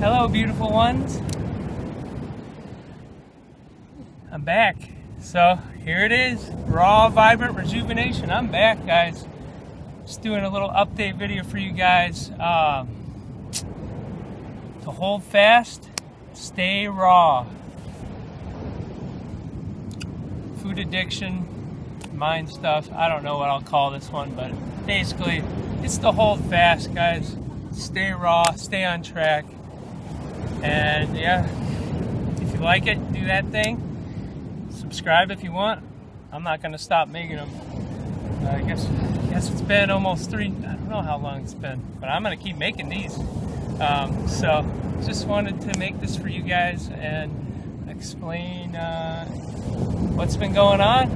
Hello, beautiful ones. I'm back. So here it is, raw, vibrant rejuvenation. I'm back, guys. Just doing a little update video for you guys. To hold fast, stay raw. Food addiction, mind stuff. I don't know what I'll call this one, but basically, it's to hold fast, guys. Stay raw, stay on track. And yeah, if you like it, do that thing. Subscribe if you want. I'm not going to stop making them. I guess it's been almost I don't know how long it's been, but I'm going to keep making these. So just wanted to make this for you guys and explain what's been going on.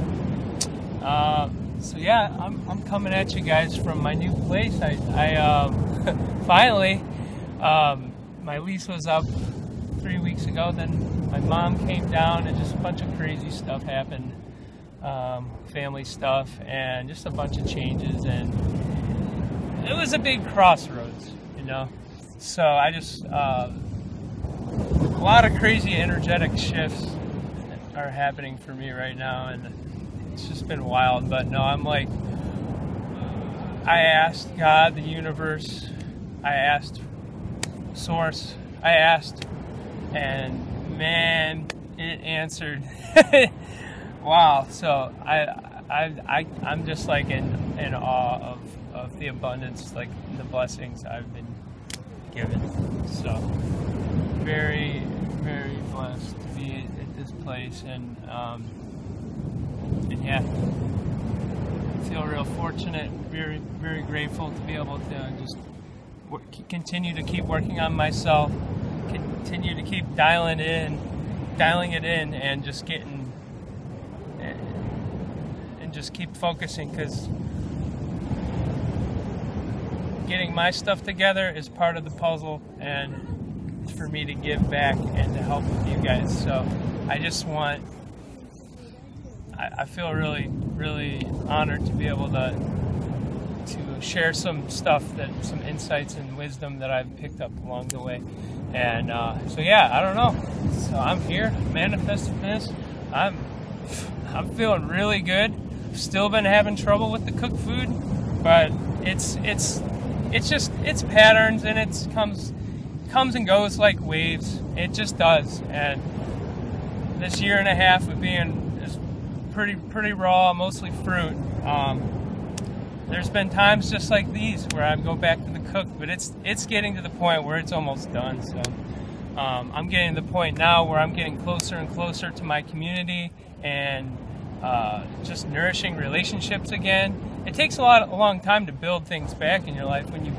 So yeah, I'm coming at you guys from my new place. I finally, my lease was up 3 weeks ago. Then my mom came down and just a bunch of crazy stuff happened, family stuff, and just a bunch of changes, and it was a big crossroads, you know. So I just a lot of crazy energetic shifts are happening for me right now, and it's just been wild. But no, I'm like, I asked God, the universe, I asked Source, I asked, and man, it answered. Wow. So I'm just like in awe of the abundance, like the blessings I've been given. So very, very blessed to be at this place, and yeah, I feel real fortunate, very, very grateful to be able to just continue to keep working on myself, continue to keep dialing it in, and just keep focusing, because getting my stuff together is part of the puzzle, and it's for me to give back and to help with you guys. So I feel really, really honored to be able to share some stuff, some insights and wisdom that I've picked up along the way. And so yeah, I don't know. So I'm here, manifesting this. I'm feeling really good. Still been having trouble with the cooked food, but it's patterns, and it comes and goes like waves. It just does. And this year and a half of being just pretty raw, mostly fruit. There's been times just like these where I go back to the cook, but it's getting to the point where it's almost done. So I'm getting to the point now where I'm getting closer and closer to my community, and just nourishing relationships again. It takes a long time to build things back in your life when you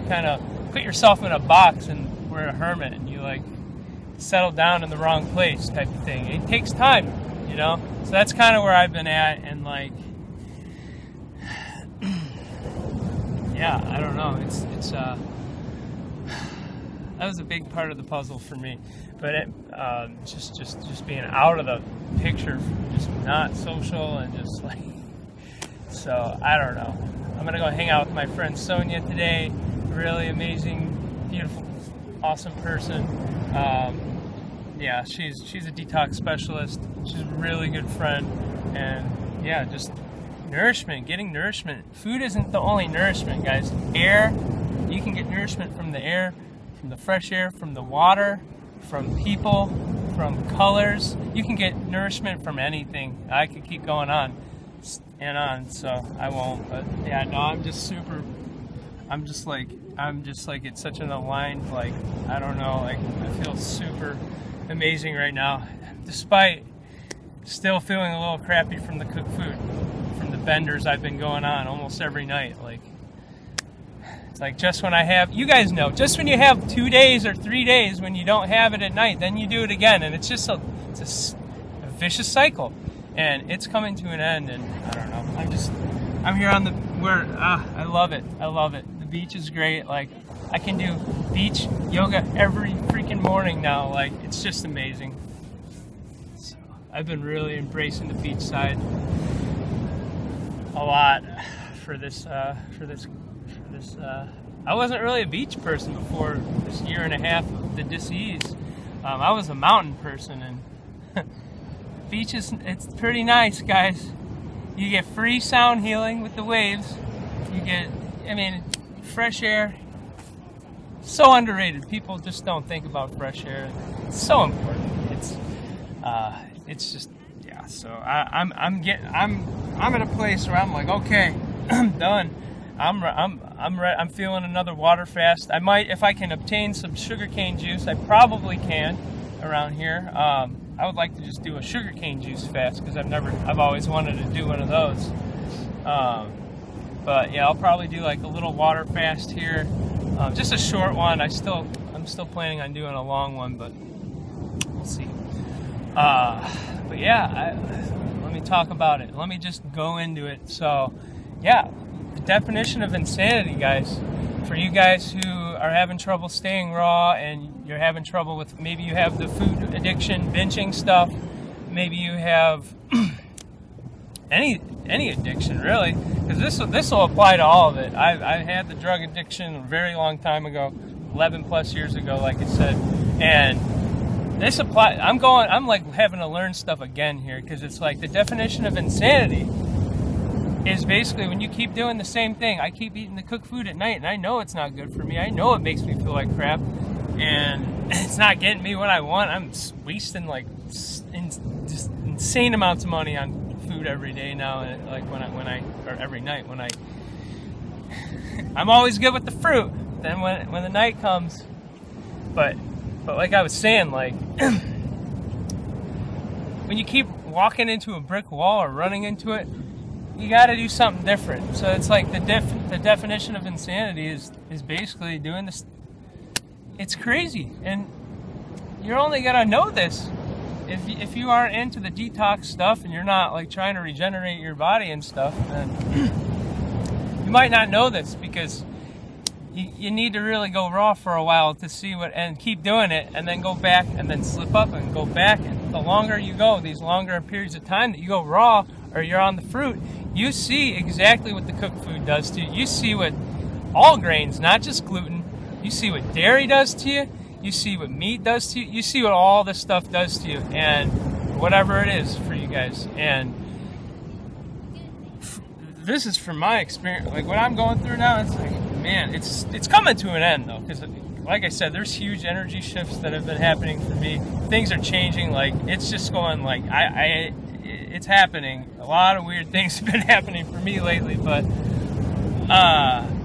kind of put yourself in a box and we're a hermit and you like settle down in the wrong place type of thing. It takes time, you know. So that's kind of where I've been at, and like, yeah, I don't know. It's that was a big part of the puzzle for me. But it, just being out of the picture, just not social, and just like, so I don't know. I'm gonna go hang out with my friend Sonia today. Really amazing, beautiful, awesome person. Yeah, she's a detox specialist. She's a really good friend, and yeah, just nourishment, getting nourishment. Food isn't the only nourishment, guys. Air, you can get nourishment from the air, from the fresh air, from the water, from people, from colors. You can get nourishment from anything. I could keep going on and on, so I won't. But yeah, no, I'm just like it's such an aligned, like, I don't know, like I feel super amazing right now, despite still feeling a little crappy from the cooked food, from the benders I've been going on almost every night. Like, it's like, just when I have, you guys know, just when you have 2 days or 3 days when you don't have it at night, then you do it again, and it's just a vicious cycle, and it's coming to an end. And I don't know, I'm here on the, I love it. The beach is great. Like, I can do beach yoga every freaking morning now. Like, it's just amazing. So I've been really embracing the beach side a lot for this I wasn't really a beach person before this year and a half of the disease. I was a mountain person, and beach it's pretty nice, guys. You get free sound healing with the waves. You get, I mean, fresh air. So underrated. People just don't think about fresh air. It's so important. It's just, yeah. So I'm at a place where I'm like, okay, I'm done. I'm feeling another water fast. I might, if I can obtain some sugarcane juice, I probably can around here. I would like to just do a sugarcane juice fast because I've always wanted to do one of those. But yeah, I'll probably do like a little water fast here, just a short one. I'm still planning on doing a long one, but we'll see. But yeah, let me talk about it. Let me just go into it. So yeah, the definition of insanity, guys. For you guys who are having trouble staying raw and you're having trouble with, maybe you have the food addiction, binging stuff, maybe you have any addiction really, because this will apply to all of it. I had the drug addiction a very long time ago, 11 plus years ago, like I said, and this apply. I'm like having to learn stuff again here, because it's like the definition of insanity is basically when you keep doing the same thing. I keep eating the cooked food at night, and I know it's not good for me. I know it makes me feel like crap, and it's not getting me what I want. I'm wasting like just insane amounts of money on food every day now. And like or every night when I'm always good with the fruit. Then when the night comes, but like I was saying, like when you keep walking into a brick wall or running into it, you got to do something different. So it's like the definition of insanity is basically doing this. It's crazy, and you're only gonna know this if you aren't into the detox stuff and you're not like trying to regenerate your body and stuff. Then you might not know this, because you need to really go raw for a while to see what, and keep doing it, and then go back and then slip up and go back. And the longer you go, these longer periods of time that you go raw or you're on the fruit, you see exactly what the cooked food does to you. You see what all grains, not just gluten, you see what dairy does to you, you see what meat does to you, you see what all this stuff does to you, and whatever it is for you guys. And this is from my experience, like what I'm going through now. It's like, man, it's coming to an end though, because like I said, there's huge energy shifts that have been happening for me. Things are changing. Like it's just going like it's happening. A lot of weird things have been happening for me lately, but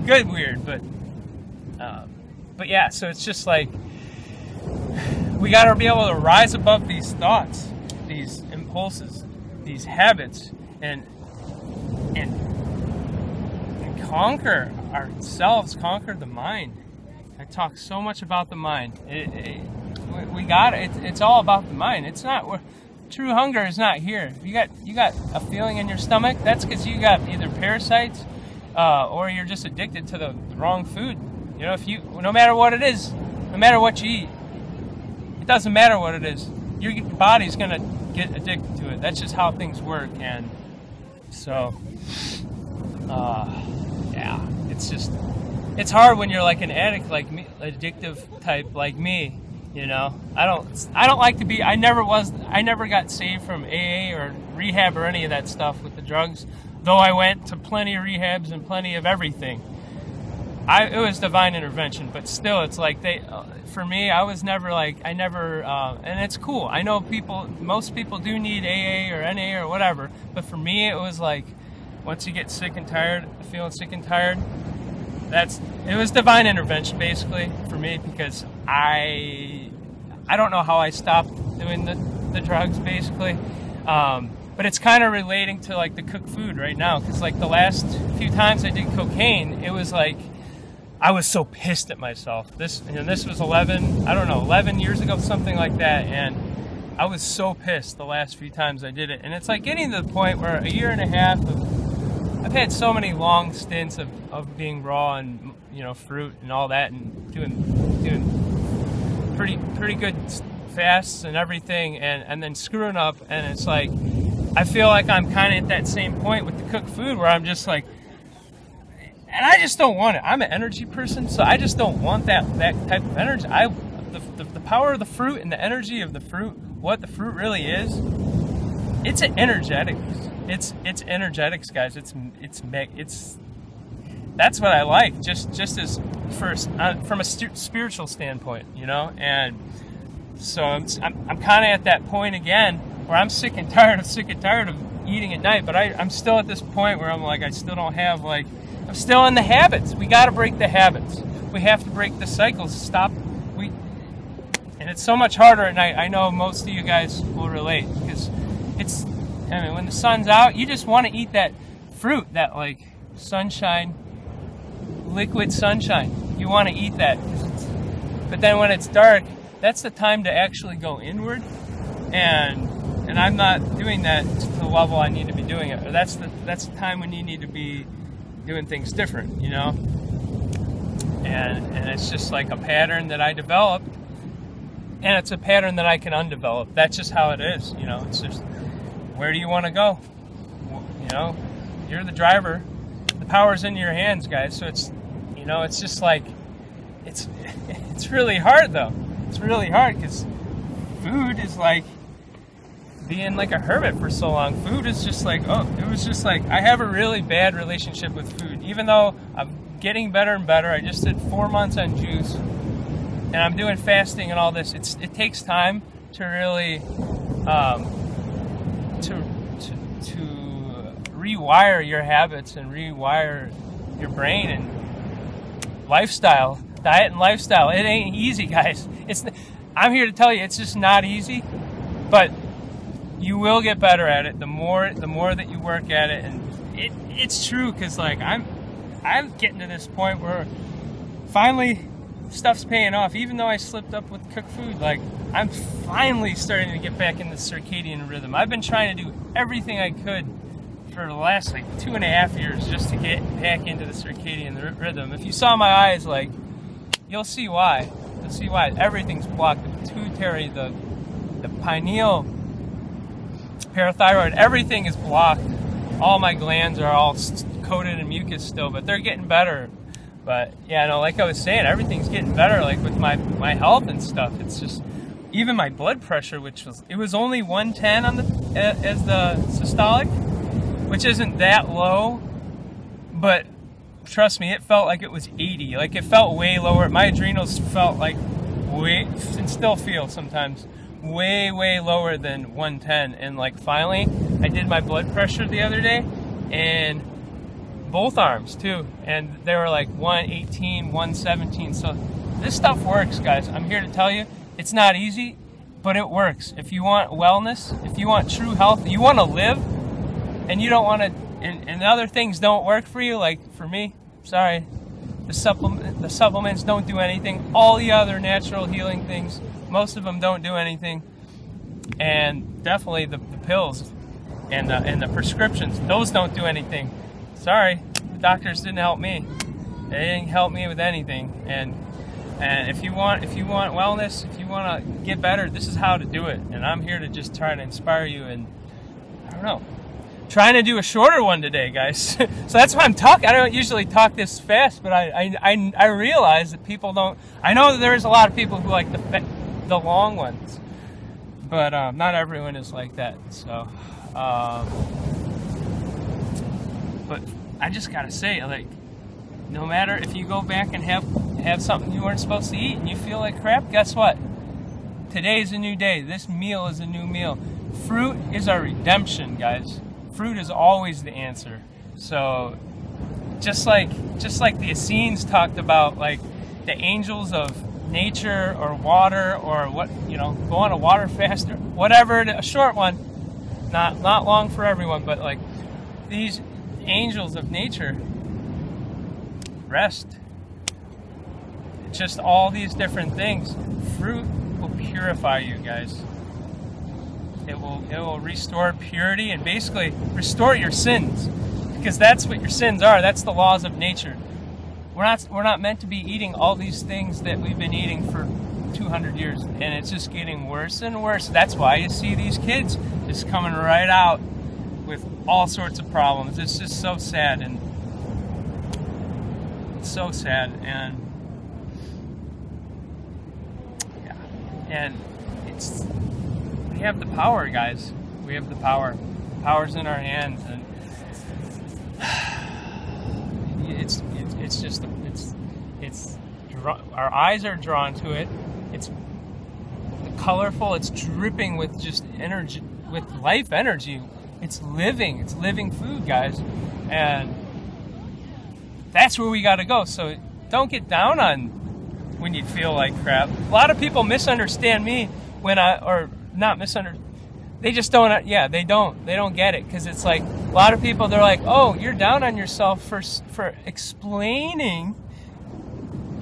good weird. But yeah, so it's just like we got to be able to rise above these thoughts, these impulses, these habits, and conquer ourselves, conquer the mind. I talk so much about the mind. We got it. It's all about the mind. It's not. True hunger is not here. You got a feeling in your stomach. That's because you got either parasites, or you're just addicted to the wrong food. You know, no matter what it is, no matter what you eat, it doesn't matter what it is. Your body's gonna get addicted to it. That's just how things work. And so, yeah, it's hard when you're like an addict like me, addictive type like me. You know, I don't like to be. I never got saved from AA or rehab or any of that stuff with the drugs. Though I went to plenty of rehabs and plenty of everything. It was divine intervention, but still, it's like for me, I was never like, and it's cool. I know most people do need AA or NA or whatever, but for me, it was like, once you get sick and tired, feeling sick and tired, it was divine intervention basically for me, because I don't know how I stopped doing the drugs basically, but it's kind of relating to like the cooked food right now, because like the last few times I did cocaine, it was like, I was so pissed at myself. This was 11 years ago, something like that, and I was so pissed the last few times I did it. And it's like getting to the point where a year and a half I've had so many long stints of being raw and, you know, fruit and all that, and doing pretty good fasts and everything, and then screwing up. And it's like, I feel like I'm kind of at that same point with the cooked food where I'm just like, And I just don't want it. I'm an energy person, so I just don't want that type of energy. The power of the fruit and the energy of the fruit, what the fruit really is, it's an energetics. It's energetics, guys. It's that's what I like. Just as first from a spiritual standpoint, you know. And so I'm kind of at that point again where I'm sick and tired of eating at night. But I'm still at this point where I'm like, I still don't have like, I'm still in the habits. We got to break the habits. We have to break the cycles. Stop. And it's so much harder at night. I know most of you guys will relate because I mean, when the sun's out, you just want to eat that fruit, that like sunshine, liquid sunshine. You want to eat that. But then when it's dark, that's the time to actually go inward. And I'm not doing that to the level I need to be doing it. That's the time when you need to be doing things different, you know. And it's just like a pattern that I developed, and it's a pattern that I can undevelop. That's just how it is, you know. It's just, where do you want to go? You know, you're the driver. The power's in your hands, guys. So it's, you know, it's just like, it's really hard though. It's really hard because food is like being like a hermit for so long. Food is just like, it was just like, I have a really bad relationship with food, even though I'm getting better and better. I just did 4 months on juice, and I'm doing fasting and all this. It takes time to really to rewire your habits and rewire your brain and lifestyle, diet and lifestyle. It ain't easy, guys. I'm here to tell you, it's just not easy, but you will get better at it the more that you work at it. And it's true, because like I'm getting to this point where finally stuff's paying off. Even though I slipped up with cooked food, like I'm finally starting to get back in the circadian rhythm. I've been trying to do everything I could for the last like 2.5 years just to get back into the circadian rhythm. If you saw my eyes, like, you'll see why. You'll see why. Everything's blocked. The pituitary, the pineal, parathyroid, everything is blocked. All my glands are all coated in mucus still, but they're getting better. But yeah, no, like I was saying, everything's getting better, like with my health and stuff. It's just, even my blood pressure, it was only 110 on as the systolic, which isn't that low, but trust me, it felt like it was 80. Like, it felt way lower. My adrenals felt like and still feel sometimes way lower than 110. And like, finally I did my blood pressure the other day, and both arms too, and they were like 118, 117. So this stuff works, guys. I'm here to tell you, it's not easy, but it works. If you want wellness, if you want true health, you want to live, and you don't want to, and other things don't work for you, like for me, sorry, the supplements don't do anything. All the other natural healing things, most of them don't do anything. And definitely the pills and the prescriptions, those don't do anything. Sorry, the doctors didn't help me. They didn't help me with anything. And if you want wellness, if you want to get better, this is how to do it. And I'm here to just try to inspire you. And I don't know, trying to do a shorter one today, guys. So that's why I'm talking. I don't usually talk this fast, but I realize that people don't. I know that there's a lot of people who like the long ones, but not everyone is like that. So, but I just gotta say, like, no matter if you go back and have something you weren't supposed to eat and you feel like crap, guess what? Today's a new day. This meal is a new meal. Fruit is our redemption, guys. Fruit is always the answer. So just like the Essenes talked about, like the angels of nature or water, or what, you know, go on a water fast or whatever, a short one, not long for everyone, but like these angels of nature, rest, just all these different things. Fruit will purify you, guys. It will restore purity and basically restore your sins, because that's what your sins are. That's the laws of nature. We're not meant to be eating all these things that we've been eating for 200 years, and it's just getting worse and worse. That's why you see these kids just coming right out with all sorts of problems. It's just so sad. And it's so sad. And yeah, and we have the power, guys. We have the power. The power's in our hands, and our eyes are drawn to it. It's colorful. It's dripping with just energy, with life energy. It's living food, guys, and that's where we got to go. So don't get down on when you feel like crap. A lot of people misunderstand me they just don't. Yeah, they don't get it, because it's like a lot of people, they're like, oh, you're down on yourself for explaining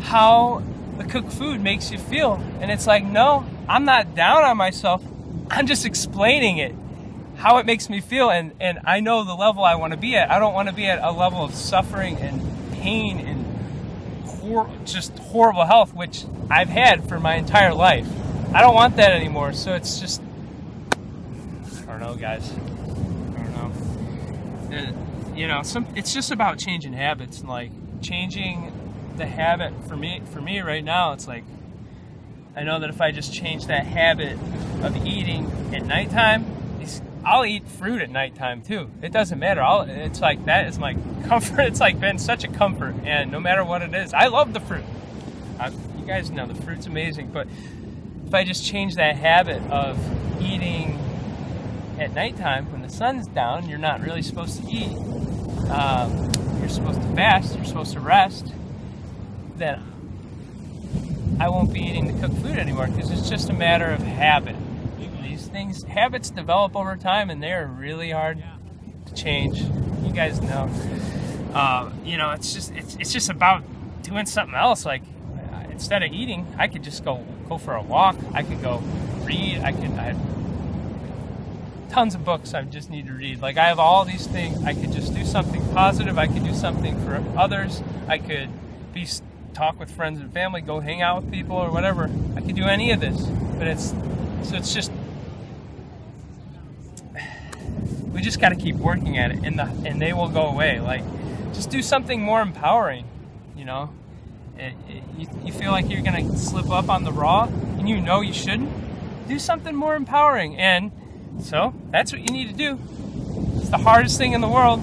how the cooked food makes you feel. And it's like, no, I'm not down on myself. I'm just explaining it, how it makes me feel, and I know the level I want to be at. I don't want to be at a level of suffering and pain and just horrible health, which I've had for my entire life. I don't want that anymore. So it's just, I don't know, guys. I don't know. You know, it's just about changing habits, and like changing the habit. For me right now, it's like, I know that if I just change that habit of eating at nighttime, I'll eat fruit at nighttime too. It doesn't matter. It's like, that is my comfort. It's like been such a comfort, and no matter what it is, I love the fruit. You guys know the fruit's amazing, but if I just change that habit of eating at nighttime when the sun's down, you're not really supposed to eat. You're supposed to fast. You're supposed to rest. Then I won't be eating the cooked food anymore, because it's just a matter of habit. These habits develop over time, and they're really hard to change. You guys know. You know, it's just about doing something else. Like, instead of eating, I could just go for a walk. I could go read. I have tons of books I just need to read. Like, I have all these things. I could just do something positive. I could do something for others. I could talk with friends and family, go hang out with people or whatever. I could do any of this, but it's just, we just got to keep working at it, and they will go away. Like, just do something more empowering, you know. You feel like you're going to slip up on the raw, and you know you shouldn't. Do something more empowering, and so that's what you need to do. It's the hardest thing in the world,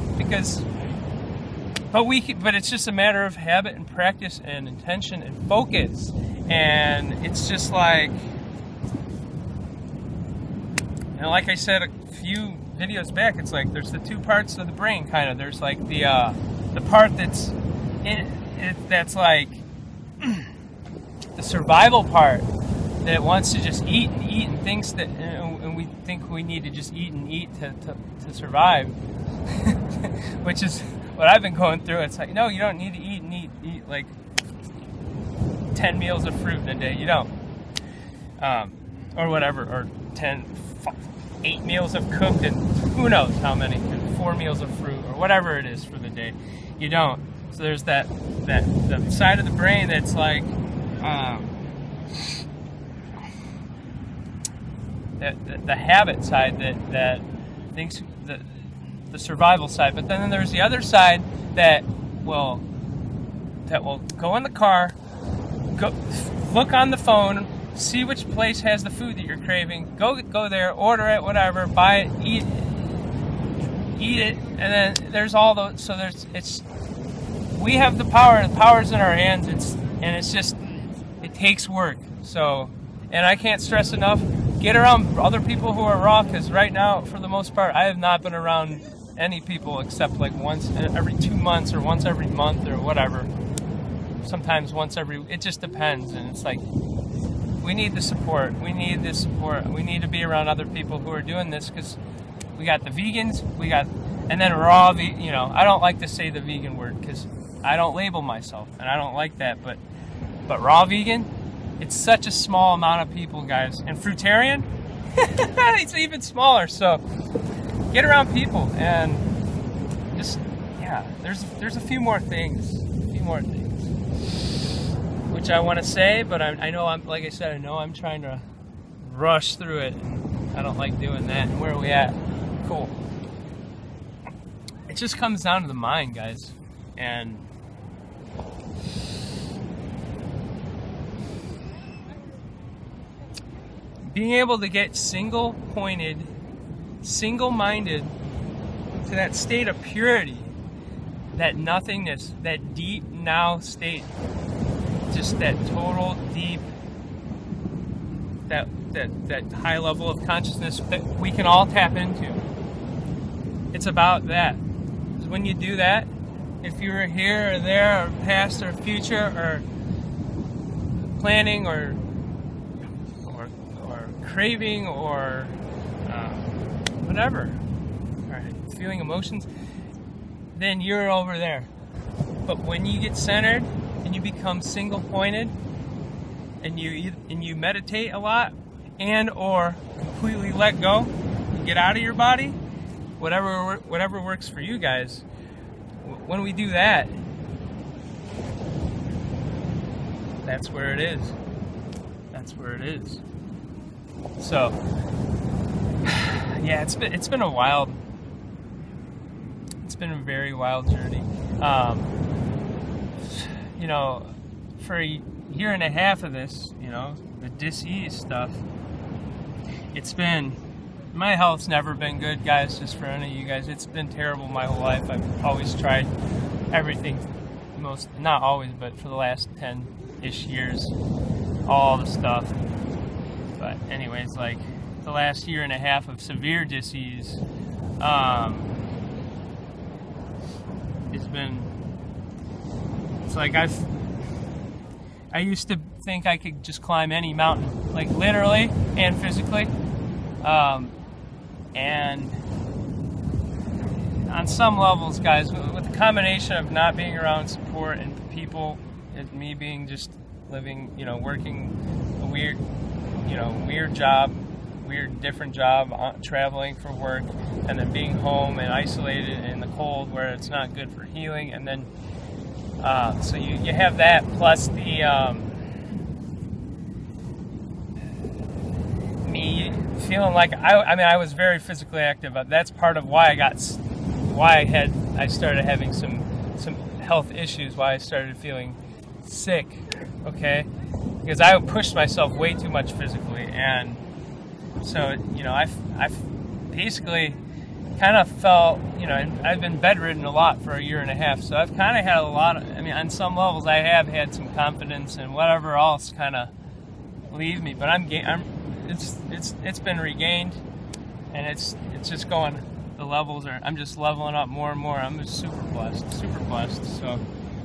but it's just a matter of habit and practice and intention and focus. And it's just like, you know, like I said a few videos back, it's like there's the two parts of the brain, kind of. There's like the part that's like the survival part that wants to just eat and thinks that, and we think we need to just eat and eat to survive, which is what I've been going through. It's like, no, you don't need to eat like 10 meals of fruit in a day. You don't, or whatever, or 8 meals of cooked, and who knows how many, 4 meals of fruit, or whatever it is for the day. You don't. So there's the side of the brain that's like, the habit side that thinks the survival side. But then there's the other side that will go in the car, go look on the phone, see which place has the food that you're craving, go there, order it, whatever, buy it, eat it, and then there's all those. So we have the power. The power's in our hands. It takes work. So, and I can't stress enough, get around other people who are raw, because right now, for the most part, I have not been around any people except like once every 2 months or once every month or whatever. Sometimes once every, it just depends. And it's like, we need the support. We need this support. We need to be around other people who are doing this, because we got the vegans, and then raw, you know, I don't like to say the vegan word because I don't label myself, and I don't like that, but raw vegan, it's such a small amount of people, guys. And fruitarian, it's even smaller. So get around people, and just, yeah, there's a few more things, which I want to say, but I know like I said, I know I'm trying to rush through it, and I don't like doing that. And where are we at? Cool. It just comes down to the mind, guys, and being able to get single-pointed, single-minded to that state of purity, that nothingness, that deep now state, just that total deep, that high level of consciousness that we can all tap into. It's about that. When you do that, if you were here or there or past or future or planning or craving or whatever, or feeling emotions, then you're over there. But when you get centered and you become single-pointed and you meditate a lot and or completely let go, you get out of your body, whatever works for you guys. When we do that, that's where it is. That's where it is. So, yeah, it's been a very wild journey. You know, for a year and a half of this, you know, the dis-ease stuff, my health's never been good, guys, just for any of you guys. It's been terrible my whole life. I've always tried everything, not always, but for the last 10-ish years, all the stuff. But anyways, like, the last year and a half of severe dis-ease, it's like I used to think I could just climb any mountain, like literally and physically, and on some levels, guys, with the combination of not being around support and people, and me being just living, you know, working a weird job, different job, traveling for work, and then being home and isolated in the cold where it's not good for healing, and then so you have that plus the me feeling like I was very physically active, but that's part of why I started having some health issues, why I started feeling sick, okay, because I pushed myself way too much physically. And so, you know, I've basically kind of felt, you know, I've been bedridden a lot for a year and a half, so I've kind of had a lot of, I mean, on some levels I have had some confidence and whatever else kind of leave me, but it's been regained, and it's just going, the levels are, I'm just leveling up more and more. I'm just super blessed. So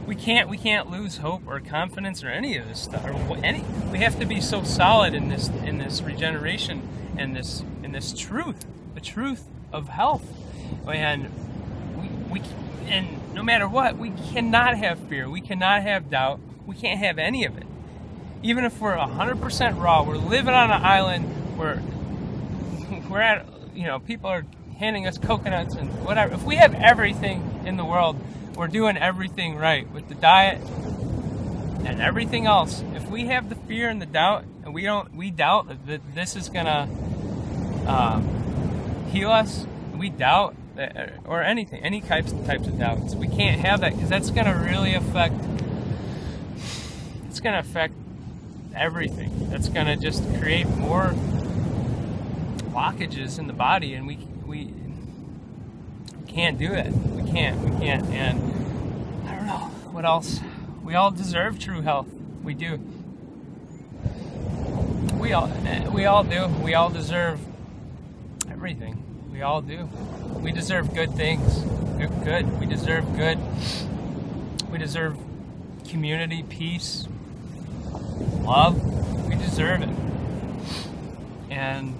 we can't lose hope or confidence or any of this stuff. We have to be so solid in this regeneration and this truth, the truth of health. And and no matter what, we cannot have fear. We cannot have doubt. We can't have any of it. Even if we're 100% raw, we're living on an island where we're at, you know, people are handing us coconuts and whatever. If we have everything in the world, we're doing everything right with the diet and everything else. If we have the fear and the doubt, and we doubt that this is gonna heal us, we doubt that, or anything, any types of doubts, we can't have that, because that's gonna really affect. It's gonna affect everything. That's gonna just create more blockages in the body, and we can't do it. We can't. And I don't know what else. We all deserve true health. We do. We all do. We all deserve everything. We all do. We deserve good things. Good. We deserve good. We deserve community, peace, love. We deserve it. And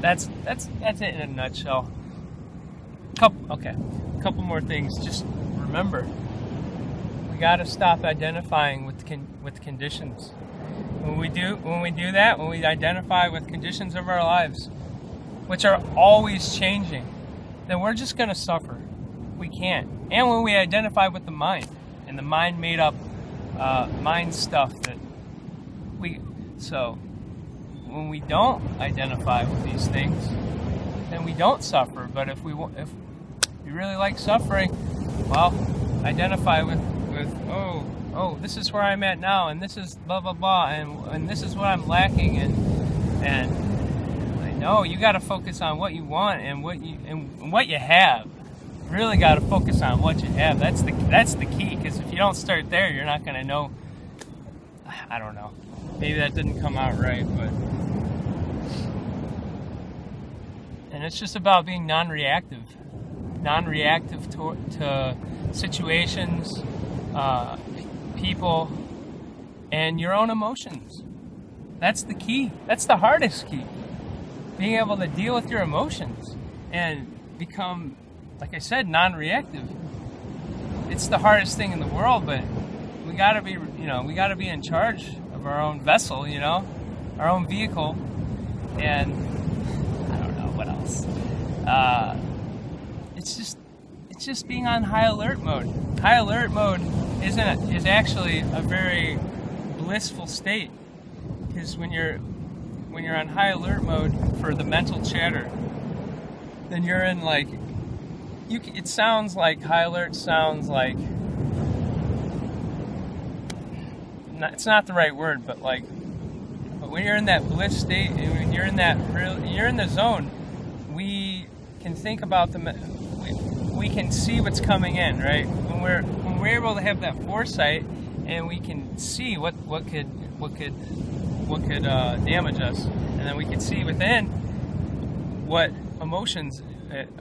that's it in a nutshell. Couple more things. Just remember, we got to stop identifying with conditions. When we do that, when we identify with conditions of our lives, which are always changing, then we're just going to suffer. We can't. And when we identify with the mind, and the mind made up mind stuff when we don't identify with these things, then we don't suffer. But if we really like suffering, well, identify with with, oh, this is where I'm at now, and this is blah blah blah, and this is what I'm lacking, and I know you got to focus on what you want and what you have. Really got to focus on what you have. That's the key, because if you don't start there, you're not going to know. I don't know. Maybe that didn't come out right, but. And it's just about being non-reactive to situations, people, and your own emotions. That's the key. That's the hardest key. Being able to deal with your emotions and become, like I said, non-reactive. It's the hardest thing in the world, but we gotta be, we gotta be in charge of our own vessel, our own vehicle, and I don't know what else. It's just being on high alert mode. High alert mode is actually a very blissful state, because when you're on high alert mode for the mental chatter, then you're in it sounds like high alert sounds like, it's not the right word, but when you're in that bliss state, and when you're in the zone, we can think about we can see what's coming in, right? When we're able to have that foresight, and we can see what could damage us, and then we can see within what emotions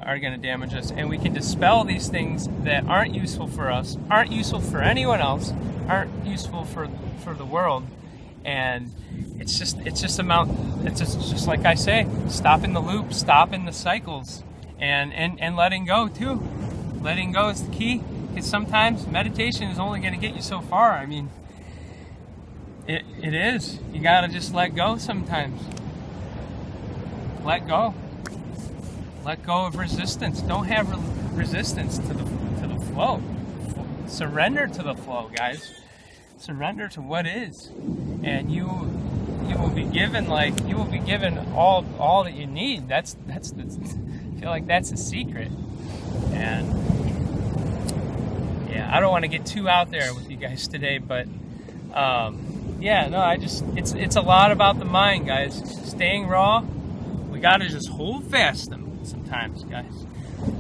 are going to damage us, and we can dispel these things that aren't useful for us, aren't useful for anyone else, aren't useful for the world. And it's just like I say, stopping the loop, stopping the cycles, and letting go too. Letting go is the key, because sometimes meditation is only going to get you so far. I mean, it is. You got to just let go sometimes. Let go. Let go of resistance. Don't have resistance to the flow. Surrender to the flow, guys. Surrender to what is, and you will be given all that you need. I feel like that's a secret. And yeah, I don't want to get too out there with you guys today, but it's a lot about the mind, guys. Staying raw. We got to just hold fast them sometimes, guys.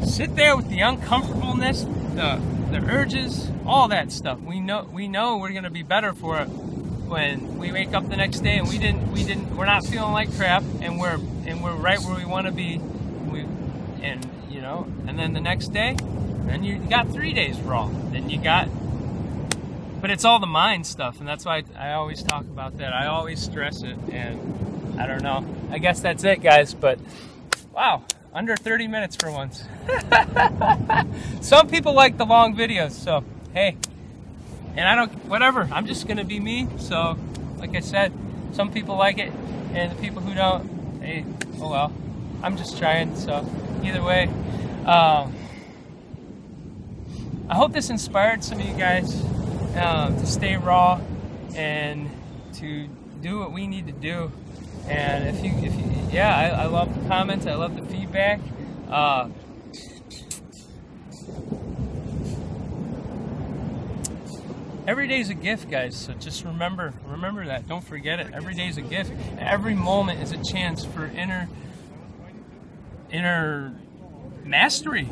Sit there with the uncomfortableness, the urges, all that stuff. We know we're gonna be better for it when we wake up the next day and we're not feeling like crap, and we're right where we want to be. And then the next day, then you got 3 days raw. But it's all the mind stuff, and that's why I always talk about that. I always stress it, and I don't know. I guess that's it, guys. But wow. Under 30 minutes for once. Some people like the long videos, so hey. And whatever, I'm just gonna be me. So, like I said, some people like it, and the people who don't, hey, oh well. I'm just trying, so either way. I hope this inspired some of you guys to stay raw and to do what we need to do. And if you, I love the comments, I love the feedback. Every day's a gift, guys. So just remember that. Don't forget it. Every day's a gift. Every moment is a chance for inner mastery,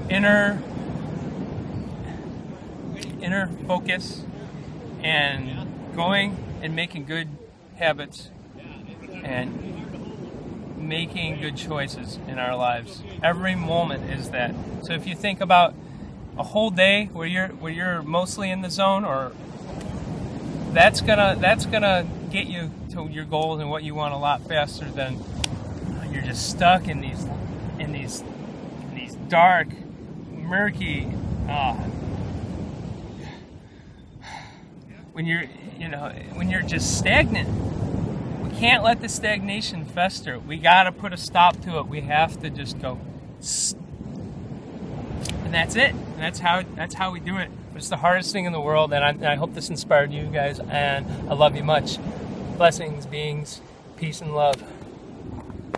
inner focus, and going and making good habits and making good choices in our lives. Every moment is that. So if you think about a whole day where you're mostly in the zone, or that's gonna get you to your goals and what you want a lot faster than you're just stuck in these dark, murky. When you're just stagnant. We can't let the stagnation fester. We gotta put a stop to it. We have to just go, and that's it. And that's how we do it. But it's the hardest thing in the world, and I hope this inspired you guys. And I love you much. Blessings, beings, peace and love.